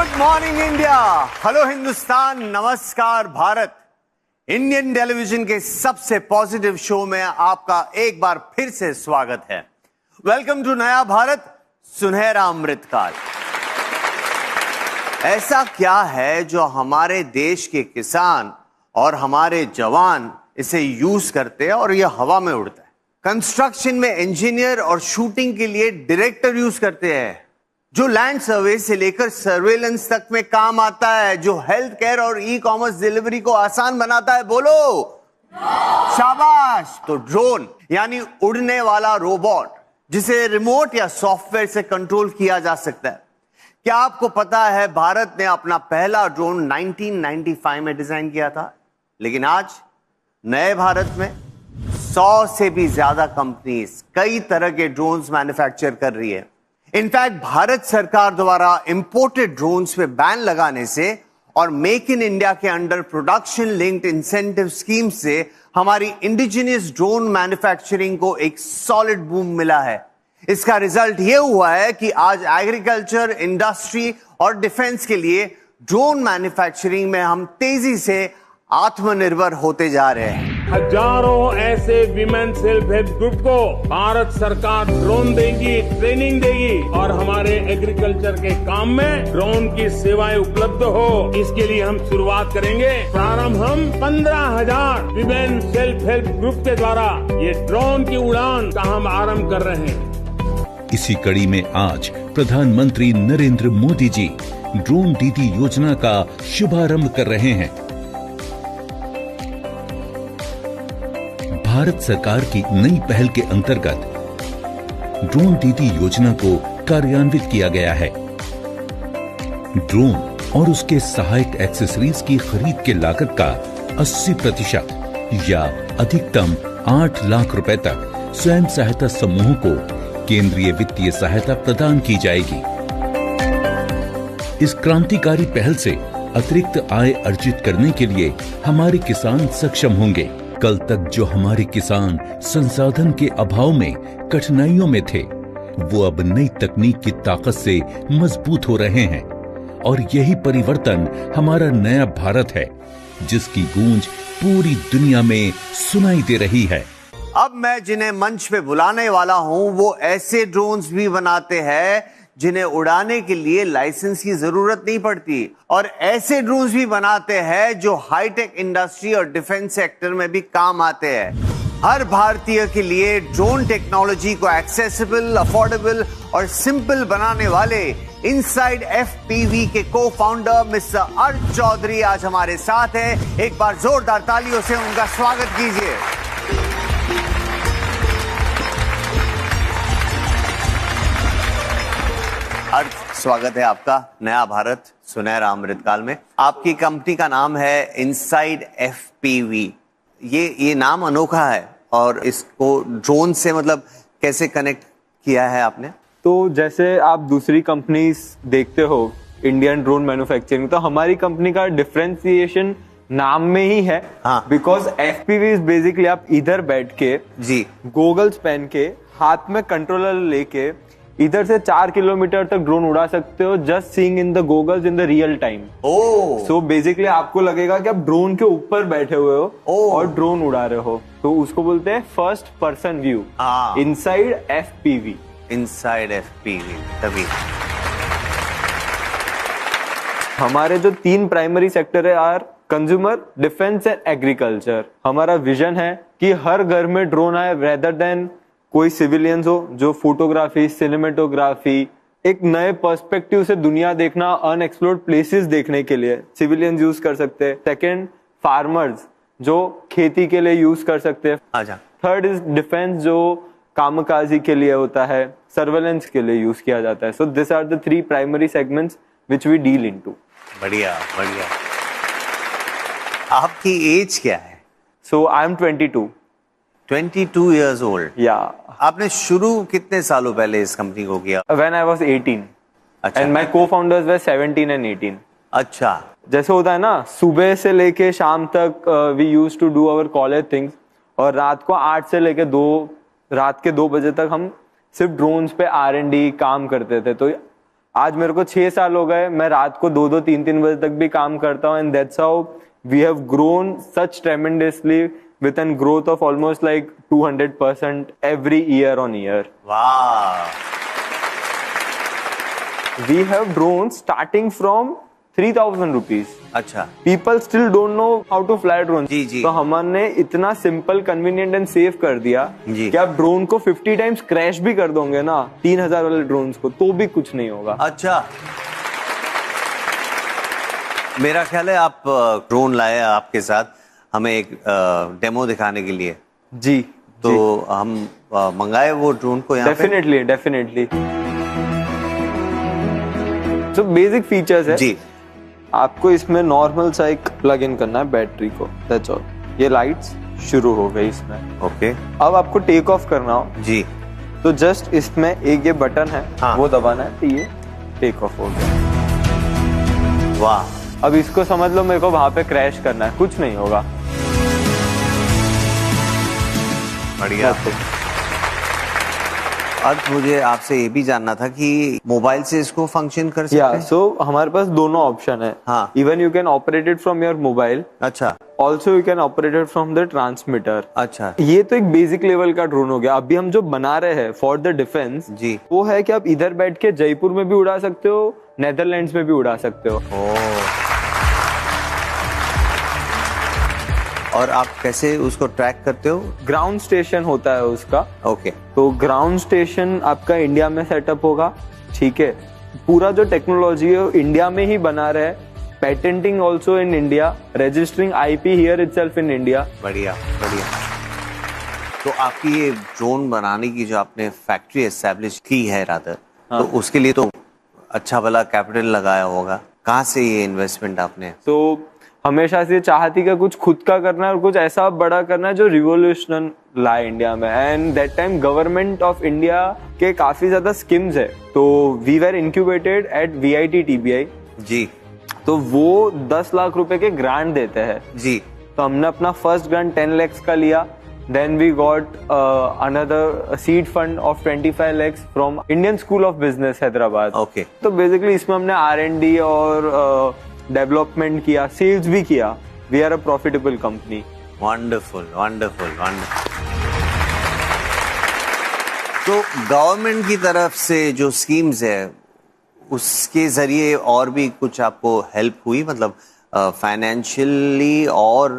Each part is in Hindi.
Good morning India, hello Hindustan, नमस्कार भारत। इंडियन टेलीविजन के सबसे पॉजिटिव शो में आपका एक बार फिर से स्वागत है। वेलकम टू नया भारत, सुनहरा अमृतकाल। ऐसा क्या है जो हमारे देश के किसान और हमारे जवान इसे यूज करते हैं और यह हवा में उड़ता है? कंस्ट्रक्शन में इंजीनियर और शूटिंग के लिए डायरेक्टर यूज करते हैं, जो लैंड सर्वे से लेकर सर्वेलेंस तक में काम आता है, जो हेल्थ केयर और ई कॉमर्स डिलीवरी को आसान बनाता है। बोलो शाबाश। तो ड्रोन यानी उड़ने वाला रोबोट, जिसे रिमोट या सॉफ्टवेयर से कंट्रोल किया जा सकता है। क्या आपको पता है भारत ने अपना पहला ड्रोन 1995 में डिजाइन किया था, लेकिन आज नए भारत में 100 से भी ज्यादा कंपनीज कई तरह के ड्रोन्स मैन्युफैक्चर कर रही है। इनफैक्ट भारत सरकार द्वारा इंपोर्टेड ड्रोन्स पे बैन लगाने से और मेक इन इंडिया के under production linked incentive scheme से हमारी इंडिजिनियस ड्रोन मैन्युफैक्चरिंग को एक सॉलिड बूम मिला है। इसका रिजल्ट यह हुआ है कि आज एग्रीकल्चर, इंडस्ट्री और डिफेंस के लिए ड्रोन मैन्युफैक्चरिंग में हम तेजी से आत्मनिर्भर होते जा रहे हैं। हजारों ऐसे विमेन सेल्फ हेल्प ग्रुप को भारत सरकार ड्रोन देगी, ट्रेनिंग देगी और हमारे एग्रीकल्चर के काम में ड्रोन की सेवाएं उपलब्ध हो, इसके लिए हम शुरुआत करेंगे। प्रारंभ हम 15,000 विमेन सेल्फ हेल्प ग्रुप के द्वारा ये ड्रोन की उड़ान का हम आरंभ कर रहे हैं। इसी कड़ी में आज प्रधानमंत्री नरेंद्र मोदी जी ड्रोन दीदी योजना का शुभारंभ कर रहे हैं। भारत सरकार की नई पहल के अंतर्गत ड्रोन दीदी योजना को कार्यान्वित किया गया है। ड्रोन और उसके सहायक एक्सेसरीज की खरीद के लागत का 80% या अधिकतम 8 लाख रुपए तक स्वयं सहायता समूहों को केंद्रीय वित्तीय सहायता प्रदान की जाएगी। इस क्रांतिकारी पहल से अतिरिक्त आय अर्जित करने के लिए हमारे किसान सक्षम होंगे। कल तक जो हमारे किसान संसाधन के अभाव में कठिनाइयों में थे, वो अब नई तकनीक की ताकत से मजबूत हो रहे हैं और यही परिवर्तन हमारा नया भारत है, जिसकी गूंज पूरी दुनिया में सुनाई दे रही है। अब मैं जिन्हें मंच पे बुलाने वाला हूं, वो ऐसे ड्रोन्स भी बनाते हैं जिन्हें उड़ाने के लिए लाइसेंस की जरूरत नहीं पड़ती, और ऐसे ड्रोन्स भी बनाते हैं जो हाईटेक इंडस्ट्री और डिफेंस सेक्टर में भी काम आते हैं। हर भारतीय के लिए ड्रोन टेक्नोलॉजी को एक्सेसिबल, अफोर्डेबल और सिंपल बनाने वाले इनसाइड एफपीवी के को-फाउंडर मिस्टर अर्थ चौधरी आज हमारे साथ हैं। एक बार जोरदार तालियों से उनका स्वागत कीजिए। अर्थ, स्वागत है आपका नया भारत सुनहरा अमृतकाल में। आपकी कंपनी का नाम है इनसाइड एफपीवी। ये नाम अनोखा है, और इसको ड्रोन से मतलब कैसे कनेक्ट किया है आपने? तो जैसे आप दूसरी कंपनीज देखते हो इंडियन ड्रोन मैन्युफैक्चरिंग, तो हमारी कंपनी का डिफरेंशिएशन नाम में ही है। बिकॉज एफपीवी इज बेसिकली आप इधर बैठ के जी गोगल्स पहन के हाथ में कंट्रोलर लेके इधर से 4 किलोमीटर तक ड्रोन उड़ा सकते हो, just seeing in the goggles in the real time. So basically आपको लगेगा कि आप ड्रोन के ऊपर बैठे हुए हो और ड्रोन उड़ा रहे हो, तो उसको बोलते हैं first person view, inside FPV. Inside FPV. तभी हमारे जो 3 प्राइमरी सेक्टर है are consumer, defence and agriculture. हमारा विजन है कि हर घर में ड्रोन आए, रेदर देन कोई सिविलियंस हो जो फोटोग्राफी, सिनेमेटोग्राफी, एक नए पर्सपेक्टिव से दुनिया देखना, अनएक्सप्लोर्ड प्लेसेस देखने के लिए सिविलियंस यूज कर सकते हैं। सेकेंड, फार्मर्स जो खेती के लिए यूज कर सकते हैं। थर्ड इज डिफेंस जो कामकाजी के लिए होता है, सर्वेलेंस के लिए यूज किया जाता है। So this are the 3 primary segments which we deal into. बढ़िया बढ़िया। आपकी एज क्या है? So I am 22 years old। या आपने शुरू कितने सालों पहले इस कंपनी को किया? When I was 18। अच्छा। And my co-founders were 17 and 18। अच्छा। जैसे होता है ना, सुबह से लेके शाम तक we used to do our college things, और रात को 8 से लेके रात के 2 बजे तक हम सिर्फ ड्रोन्स पे R&D काम करते थे। तो आज मेरे को 6 साल हो गए, मैं रात को 2-2, 3-3 बजे तक भी काम करता हूँ, and that's how we have grown such tremendously with a growth of almost like 200% every year on year. वाह, We have drones starting from 3,000 rupees. अच्छा, People still don't know how to fly drones. जी, जी। तो हमने इतना सिंपल, कन्वीनियंट एंड सेफ कर दिया जी। कि आप ड्रोन को 50 टाइम्स क्रैश भी कर दोगे ना 3,000 वाले ड्रोन्स को, तो भी कुछ नहीं होगा। अच्छा। मेरा ख्याल है आप ड्रोन लाए आपके साथ हमें एक डेमो दिखाने के लिए, जी, तो हम मंगाए वो ड्रोन को यहाँ पे? डेफिनेटली। जो बेसिक फीचर्स है जी, आपको इसमें नॉर्मल सा एक प्लग इन करना है बैटरी को, दैट्स ऑल। ये लाइट्स शुरू हो गई इसमें। ओके, अब आपको टेक ऑफ करना हो जी, तो जस्ट इसमें एक ये बटन है, हाँ। वो दबाना है, तो ये टेक ऑफ हो गया। वाह, अब इसको समझ लो मेरे को वहां पे क्रैश करना है, कुछ नहीं होगा। बढ़िया। अब मुझे आपसे ये भी जानना था कि मोबाइल से इसको फंक्शन कर सकते हैं? सो हमारे पास दोनों ऑप्शन है। हाँ। Even you can operate it from your mobile, अच्छा, also you can operate it from the transmitter. अच्छा, ये तो एक बेसिक लेवल का ड्रोन हो गया। अभी हम जो बना रहे हैं फॉर द डिफेंस, जी, वो है कि आप इधर बैठ के जयपुर में भी उड़ा सकते हो, नेदरलैंड्स में भी उड़ा सकते हो। और आप कैसे उसको ट्रैक करते हो? ग्राउंड स्टेशन होता है उसका। ओके, तो ग्राउंड स्टेशन आपका इंडिया में सेटअप होगा, ठीक है। पूरा जो टेक्नोलॉजी है वो इंडिया में ही बना रहे, patenting also in India, registering IP here itself in India. बढ़िया, बढ़िया। तो आपकी ये ड्रोन बनाने की जो आपने फैक्ट्री एस्टेब्लिश की है रादर, तो उसके लिए तो अच्छा भला कैपिटल लगाया होगा, कहाँ से ये इन्वेस्टमेंट आपने? तो हमेशा से चाहती कि कुछ खुद का करना है और कुछ ऐसा बड़ा करना है जो रिवोल्यूशन लाए इंडिया में। And that time government of India के काफी ज्यादा स्कीम्स है, तो we were incubated at VIT TBI। जी, तो वो 10 लाख रुपए के ग्रांट देते हैं। जी, तो हमने अपना फर्स्ट ग्रांट 10 lakhs का लिया, then we got another seed fund of 25 lakhs from Indian School of Business Hyderabad. Okay. तो बेसिकली इसमें हमने R&D और डेवलपमेंट किया, सेल्स भी किया। We are a profitable company. Wonderful, wonderful, wonderful. तो गवर्नमेंट की तरफ से जो स्कीम्स है उसके जरिए और भी कुछ आपको हेल्प हुई, मतलब फाइनेंशियली और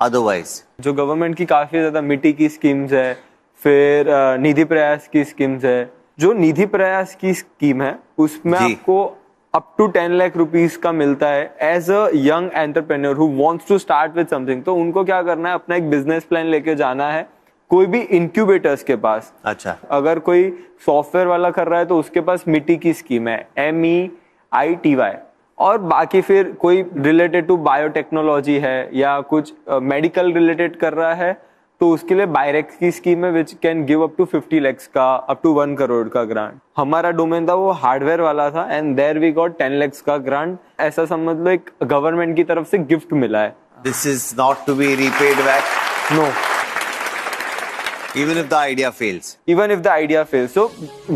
अदरवाइज? जो गवर्नमेंट की काफी ज्यादा मिट्टी की स्कीम्स है, फिर निधि प्रयास की स्कीम्स है। जो निधि प्रयास की स्कीम है उसमें जी। आपको अप टू 10 लाख रुपीस का मिलता है as a young entrepreneur who wants to start with something. तो उनको क्या करना है, अपना एक बिजनेस प्लान लेके जाना है कोई भी इंक्यूबेटर्स के पास। अच्छा, अगर कोई सॉफ्टवेयर वाला कर रहा है तो उसके पास मिट्टी की स्कीम है, MEITY। और बाकी फिर कोई रिलेटेड टू बायोटेक्नोलॉजी है या कुछ मेडिकल रिलेटेड कर रहा है तो उसके लिए बायरेक्स की स्कीम है which can give up to 50 lakhs का, अप टू 1 crore का ग्रांट। हमारा डोमेन था वो हार्डवेयर वाला था and there we got 10 lakhs का ग्रांट। ऐसा समझ लो एक गवर्नमेंट की तरफ से गिफ्ट मिला है। This is not to be repaid back, no, even if the idea fails. even if the idea fails. So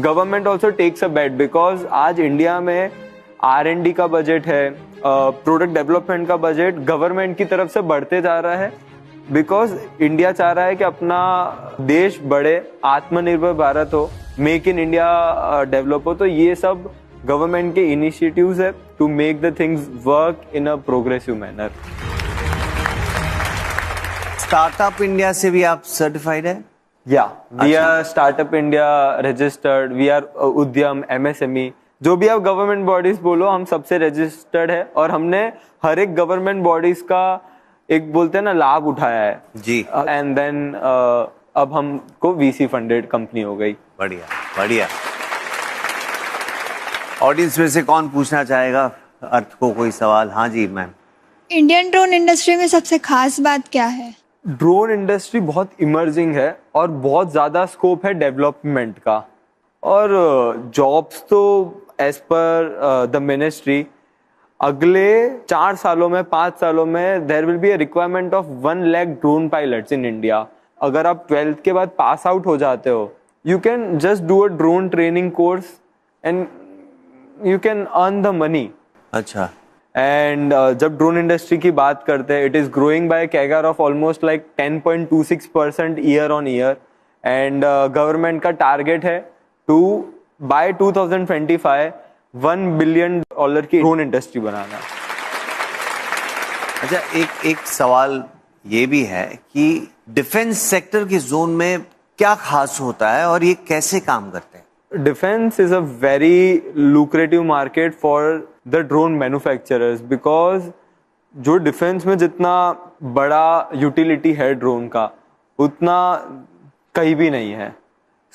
government also takes a bet because आज इंडिया में R&D का बजट है, प्रोडक्ट डेवलपमेंट का बजट गवर्नमेंट की तरफ से बढ़ते जा रहा है बिकॉज इंडिया चाह रहा है कि अपना देश बढ़े, आत्मनिर्भर भारत हो, मेक इन इंडिया डेवलप हो। तो ये सब गवर्नमेंट के इनिशिएटिव्स है to make the things work in a progressive manner. Startup India से भी आप सर्टिफाइड है? या we are startup India registered, we are Udyam, MSME, जो भी आप गवर्नमेंट बॉडीज बोलो हम सबसे रजिस्टर्ड है। और हमने हर एक गवर्नमेंट बॉडीज का एक बोलते हैं ना लाभ उठाया है जी। एंड देन अब हमको VC फंडेड कंपनी हो गई। बढ़िया, बढ़िया। ऑडियंस में से कौन पूछना चाहेगा अर्थ को कोई सवाल? हाँ जी मैम। इंडियन ड्रोन इंडस्ट्री में सबसे खास बात क्या है? ड्रोन इंडस्ट्री बहुत इमर्जिंग है और बहुत ज्यादा स्कोप है डेवलपमेंट का। और जॉब्स तो एज पर द मिनिस्ट्री अगले 4 सालों में 5 सालों में there will be a requirement of 1 lakh drone pilots in India. अगर आप 12th के बाद पास आउट हो जाते हो, you can just do a drone training course and you can earn the money. अच्छा, एंड जब ड्रोन इंडस्ट्री की बात करते हैं, it is growing by CAGR of almost like 10.26% year on year, and government का टारगेट है टू बाय 2025 $1 बिलियन की ड्रोन इंडस्ट्री बनाना। अच्छा, एक सवाल ये भी है कि डिफेंस सेक्टर के जोन में क्या खास होता है और ये कैसे काम करते हैं? Defence is a very lucrative market for the drone manufacturers, because जो डिफेंस में जितना बड़ा यूटिलिटी है ड्रोन का, उतना कहीं भी नहीं है।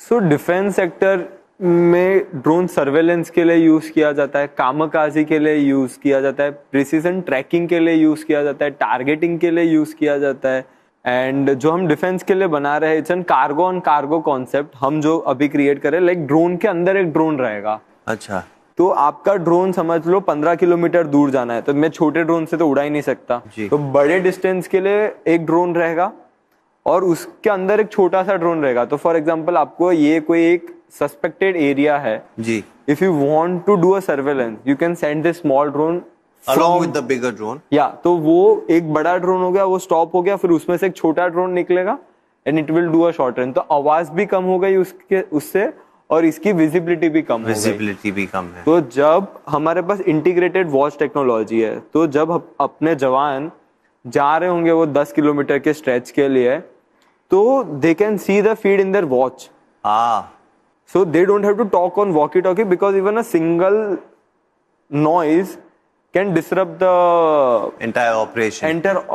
सो डिफेंस सेक्टर में ड्रोन सर्वेलेंस के लिए यूज किया जाता है, कामकाजी के लिए यूज किया जाता है, प्रिसीजन ट्रैकिंग के लिए यूज किया जाता है, टारगेटिंग के लिए यूज किया जाता है। एंड जो हम डिफेंस के लिए बना रहे हैं, it's an cargo on cargo concept. हम जो अभी क्रिएट करें, लाइक ड्रोन के अंदर एक ड्रोन रहेगा। अच्छा, तो आपका ड्रोन समझ लो 15 किलोमीटर दूर जाना है, तो मैं छोटे ड्रोन से तो उड़ा ही नहीं सकता, तो बड़े डिस्टेंस के लिए एक ड्रोन रहेगा और उसके अंदर एक छोटा सा ड्रोन रहेगा। तो फॉर एग्जांपल आपको ये कोई एक सस्पेक्टेड एरिया है जी, if you want to do a surveillance, you can send this small drone along with the bigger drone. या तो वो एक बड़ा ड्रोन हो गया, वो स्टॉप हो गया, फिर उसमें से एक छोटा ड्रोन निकलेगा and it will do a short range. तो आवाज भी कम हो गई उससे, और इसकी विजिबिलिटी भी कम हो गई। विजिबिलिटी भी कम है। तो जब हमारे पास इंटीग्रेटेड वॉच टेक्नोलॉजी है, तो जब अपने जवान जा रहे होंगे वो 10 किलोमीटर के स्ट्रेच के लिए, तो they can see the feed in their watch. So they don't have to talk on walkie-talkie, because even a single noise can disrupt the entire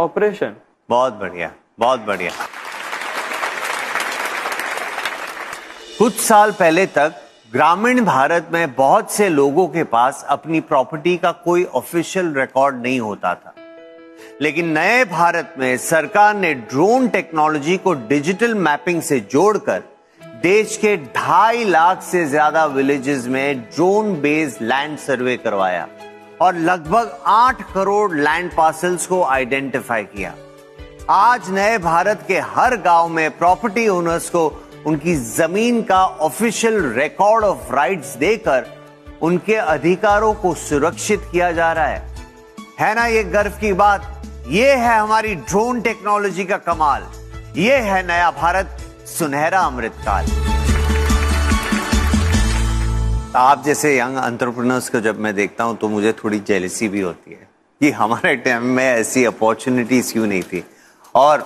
operation. बहुत बढ़िया, बहुत बढ़िया। कुछ साल पहले तक ग्रामीण भारत में बहुत से लोगों के पास अपनी प्रॉपर्टी का कोई ऑफिशियल रिकॉर्ड नहीं होता था, लेकिन नए भारत में सरकार ने ड्रोन टेक्नोलॉजी को डिजिटल मैपिंग से जोड़कर देश के 2.5 लाख से ज्यादा विलेजेस में ड्रोन बेस्ड लैंड सर्वे करवाया और लगभग 8 करोड़ लैंड पार्सल्स को आइडेंटिफाई किया। आज नए भारत के हर गांव में प्रॉपर्टी ओनर्स को उनकी जमीन का ऑफिशियल रिकॉर्ड ऑफ राइट्स देकर उनके अधिकारों को सुरक्षित किया जा रहा है ना ये गर्व की बात? ये है हमारी ड्रोन टेक्नोलॉजी का कमाल। ये है नया भारत, सुनहरा अमृतकाल। आप जैसे यंग एंटरप्रेन्योर्स को जब मैं देखता हूं तो मुझे थोड़ी जेलसी भी होती है कि हमारे टाइम में ऐसी अपॉर्चुनिटीज क्यों नहीं थी, और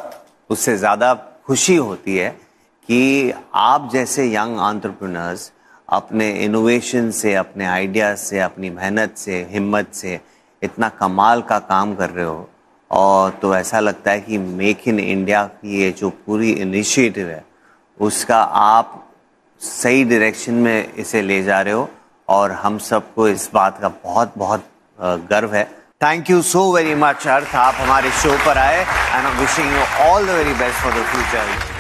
उससे ज्यादा खुशी होती है कि आप जैसे यंग एंटरप्रेन्योर्स अपने इनोवेशन से, अपने आइडियाज से, अपनी मेहनत से, हिम्मत से इतना कमाल का काम कर रहे हो। और तो ऐसा लगता है कि मेक इन इंडिया की ये जो पूरी इनिशिएटिव है, उसका आप सही डायरेक्शन में इसे ले जा रहे हो, और हम सबको इस बात का बहुत बहुत गर्व है। Thank you so very much Arth, आप हमारे शो पर आए, and I am wishing you all the very best for the future.